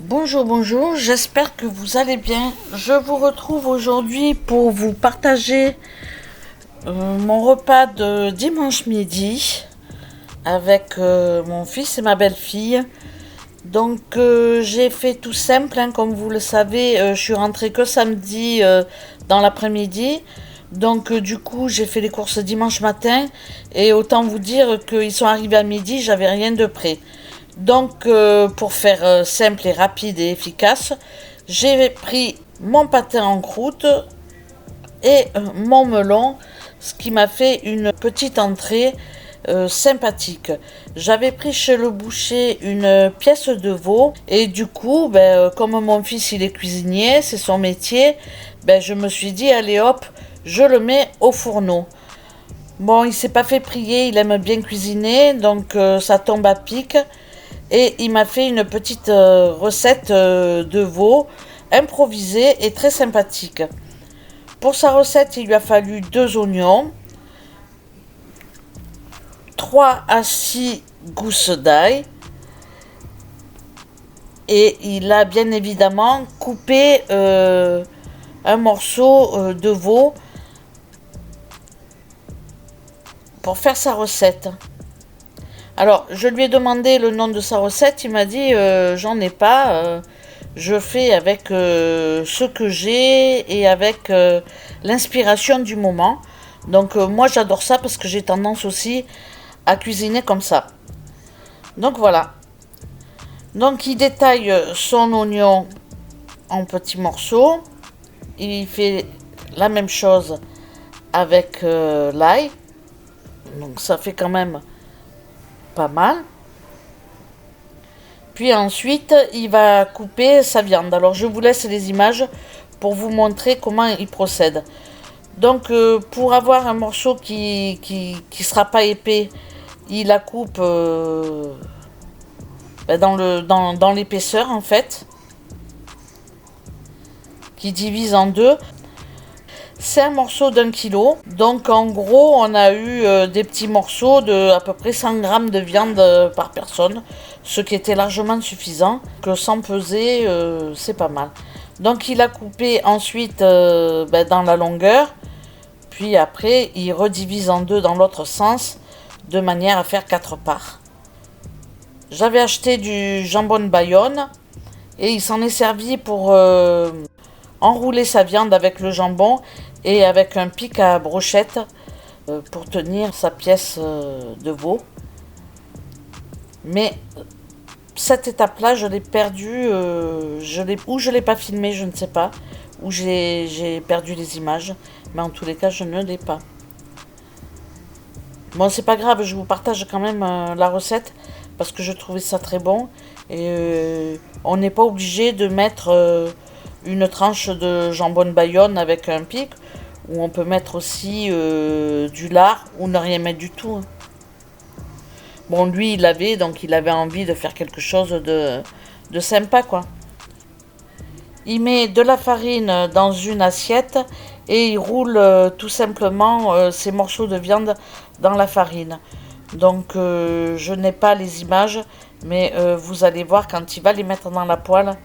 Bonjour, bonjour, j'espère que vous allez bien. Je vous retrouve aujourd'hui pour vous partager mon repas de dimanche midi avec mon fils et ma belle-fille. Donc j'ai fait tout simple, hein, comme vous le savez, je suis rentrée que samedi dans l'après-midi. Donc du coup j'ai fait les courses dimanche matin et autant vous dire qu'ils sont arrivés à midi, j'avais rien de prêt. Donc pour faire simple et rapide et efficace, j'ai pris mon pâté en croûte et mon melon, ce qui m'a fait une petite entrée sympathique. J'avais pris chez le boucher une pièce de veau et du coup, comme mon fils il est cuisinier, c'est son métier, je me suis dit allez hop, je le mets au fourneau. Bon, il s'est pas fait prier, il aime bien cuisiner, donc ça tombe à pic. Et il m'a fait une petite recette de veau improvisée et très sympathique. Pour sa recette, il lui a fallu 2 oignons, 3 à 6 gousses d'ail et il a bien évidemment coupé un morceau de veau pour faire sa recette. Alors, je lui ai demandé le nom de sa recette, il m'a dit j'en ai pas, je fais avec ce que j'ai et avec l'inspiration du moment. Donc moi j'adore ça parce que j'ai tendance aussi à cuisiner comme ça. Donc voilà. Donc il détaille son oignon en petits morceaux. Il fait la même chose avec l'ail. Donc ça fait quand même pas mal. Puis ensuite, il va couper sa viande. Alors je vous laisse les images pour vous montrer comment il procède. Donc pour avoir un morceau qui sera pas épais, il la coupe dans l'épaisseur en fait, qui divise en deux. C'est un morceau d'1 kg. Donc en gros, on a eu des petits morceaux de à peu près 100 grammes de viande par personne, ce qui était largement suffisant. Que sans peser, c'est pas mal. Donc il a coupé ensuite dans la longueur. Puis après, il redivise en deux dans l'autre sens, de manière à faire 4 parts. J'avais acheté du jambon de Bayonne et il s'en est servi pour enrouler sa viande avec le jambon et avec un pic à brochette pour tenir sa pièce de veau. Mais cette étape-là, je l'ai perdue, ou je l'ai pas filmée, je ne sais pas, ou j'ai perdu les images, mais en tous les cas, je ne l'ai pas. Bon, c'est pas grave, je vous partage quand même la recette parce que je trouvais ça très bon et on n'est pas obligé de mettre une tranche de jambon de Bayonne avec un pic, ou on peut mettre aussi du lard ou ne rien mettre du tout. Bon, lui, il avait, donc il avait envie de faire quelque chose de sympa, quoi. Il met de la farine dans une assiette et il roule tout simplement ces morceaux de viande dans la farine. Donc je n'ai pas les images, mais vous allez voir quand il va les mettre dans la poêle,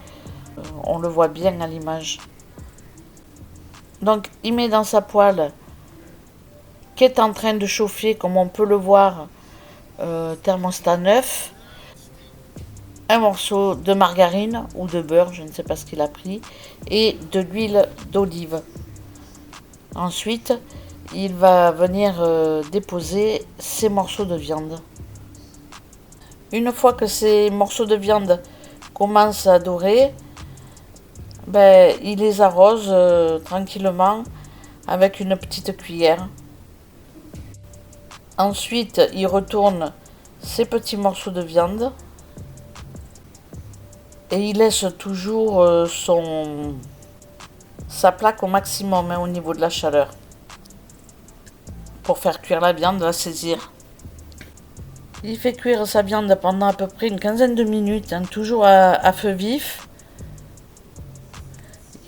on le voit bien à l'image. Donc il met dans sa poêle qui est en train de chauffer, comme on peut le voir, thermostat 9, un morceau de margarine ou de beurre, je ne sais pas ce qu'il a pris, et de l'huile d'olive. Ensuite, il va venir déposer ces morceaux de viande. Une fois que ces morceaux de viande commencent à dorer, il les arrose tranquillement avec une petite cuillère. Ensuite, il retourne ces petits morceaux de viande et il laisse toujours sa plaque au maximum au niveau de la chaleur pour faire cuire la viande, la saisir. Il fait cuire sa viande pendant à peu près une quinzaine de minutes, toujours à feu vif.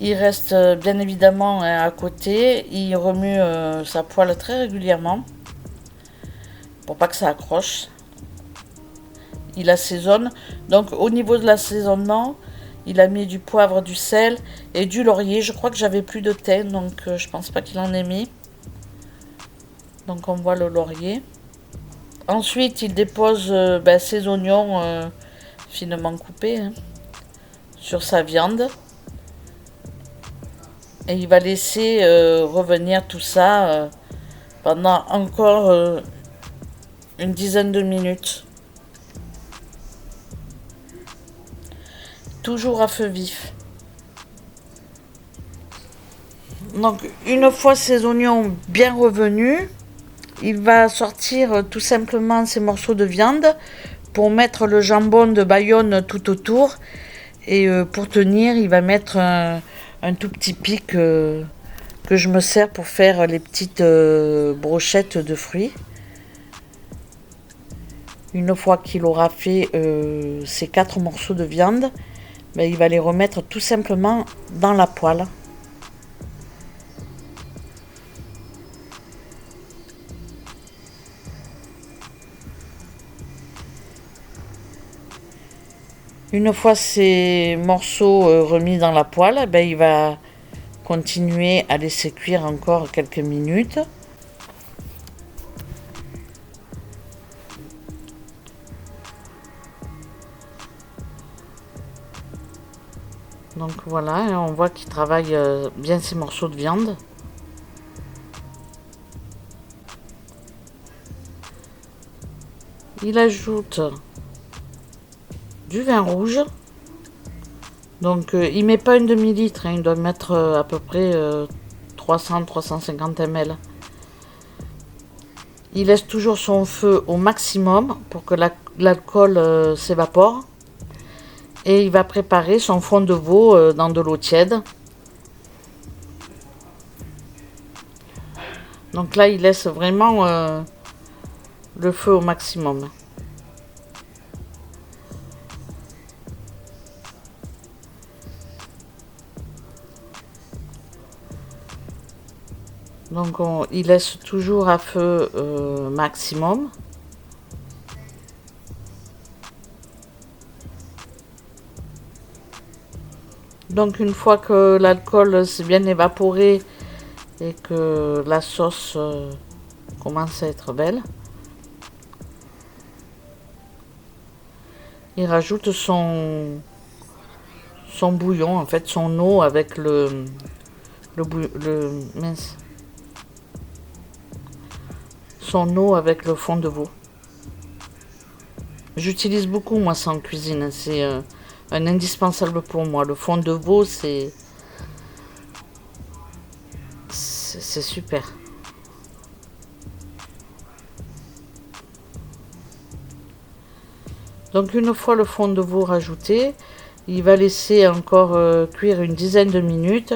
Il reste bien évidemment à côté, il remue sa poêle très régulièrement pour pas que ça accroche. Il assaisonne. Donc au niveau de l'assaisonnement, Il a mis du poivre, du sel et du laurier. Je crois que j'avais plus de thym, donc je pense pas qu'il en ait mis. Donc on voit le laurier. Ensuite, il dépose ses oignons finement coupés hein, sur sa viande. Et il va laisser revenir tout ça pendant encore une dizaine de minutes. Toujours à feu vif. Donc une fois ces oignons bien revenus, il va sortir tout simplement ces morceaux de viande pour mettre le jambon de Bayonne tout autour. Et pour tenir, il va mettre un tout petit pic que je me sers pour faire les petites brochettes de fruits. Une fois qu'il aura fait ces 4 morceaux de viande, il va les remettre tout simplement dans la poêle. Une fois ces morceaux remis dans la poêle, il va continuer à laisser cuire encore quelques minutes. Donc voilà, on voit qu'il travaille bien ces morceaux de viande. Il ajoute du vin rouge. Donc il met pas une demi-litre, il doit mettre à peu près 300-350 ml. Il laisse toujours son feu au maximum pour que l'alcool s'évapore. Et il va préparer son fond de veau dans de l'eau tiède. Donc là, il laisse vraiment le feu au maximum. Donc il laisse toujours à feu maximum. Donc une fois que l'alcool s'est bien évaporé et que la sauce commence à être belle, il rajoute son bouillon, en fait son eau avec son eau avec le fond de veau. J'utilise beaucoup moi ça en cuisine, c'est un indispensable pour moi. Le fond de veau c'est super. Donc une fois le fond de veau rajouté, il va laisser encore cuire une dizaine de minutes.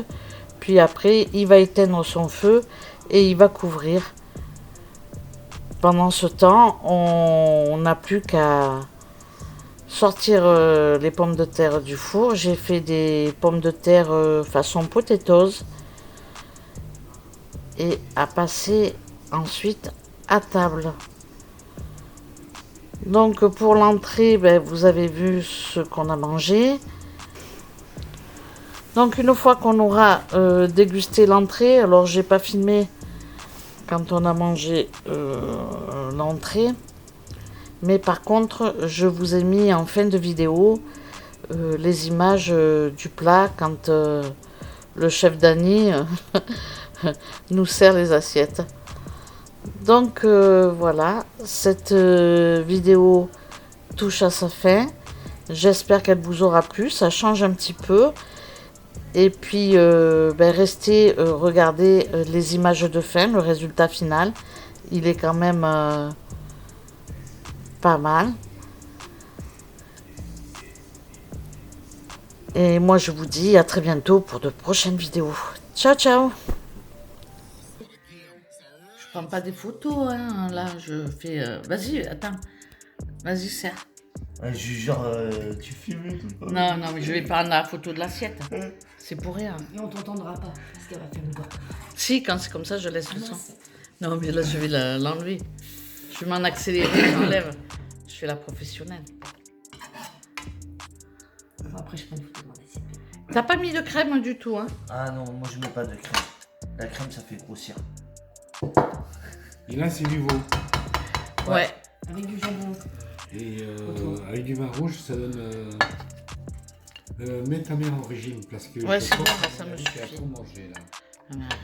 Puis après, il va éteindre son feu et il va couvrir. Pendant ce temps, on n'a plus qu'à sortir les pommes de terre du four. J'ai fait des pommes de terre façon potatoes. Et à passer ensuite à table. Donc pour l'entrée, vous avez vu ce qu'on a mangé. Donc une fois qu'on aura dégusté l'entrée, alors j'ai pas filmé quand on a mangé l'entrée, mais par contre je vous ai mis en fin de vidéo les images du plat quand le chef Dany nous sert les assiettes. Donc voilà, cette vidéo touche à sa fin. J'espère qu'elle vous aura plu, ça change un petit peu. Et puis restez regarder les images de fin, le résultat final. Il est quand même pas mal. Et moi je vous dis à très bientôt pour de prochaines vidéos. Ciao ciao. Je prends pas des photos, hein. Là je fais... Vas-y, attends. Vas-y, serre. Genre, tu filmes tout le temps. Non, non, mais je vais prendre la photo de l'assiette. C'est pour rien. Mais on t'entendra pas, parce qu'elle va faire une gorge. Si, quand c'est comme ça, je laisse le son. Non, mais là, je vais l'enlever. Je vais m'en accélérer, j'enlève. Je fais la professionnelle. Bon, après, je prends une photo de mon assiette. T'as pas mis de crème du tout, hein? Ah non, moi je mets pas de crème. La crème ça fait grossir. Et là, c'est du veau. Ouais. Avec du jambon. Et avec du vin rouge, ça donne. Mets ta mère en régime parce que. Ouais, je c'est pense bon, que ça me elle a suffit. trop mangé là. Ah,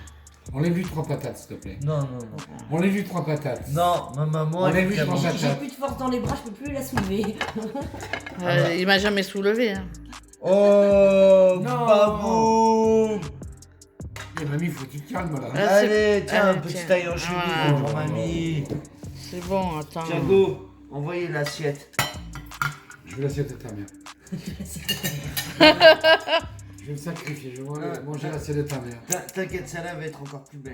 Enlève-lui 3 patates, s'il te plaît. Non, non, non. Enlève-lui 3 patates. Non, ma maman On elle a vu fait trois manger. patates. J'ai plus de force dans les bras, je peux plus la soulever. Il m'a jamais soulevé, hein. Oh, Non. baboum. Eh, mamie, faut que tu te calmes là. Ah, c'est- Allez, tiens, un Allez, petit tiens. taille en cheville Ah. pour mamie. C'est bon, attends. Tiens, go, envoyez l'assiette. Je vais l'assiette de ta mère. Je vais me sacrifier, je vais manger l'assiette de ta mère. T'inquiète, celle-là va être encore plus belle.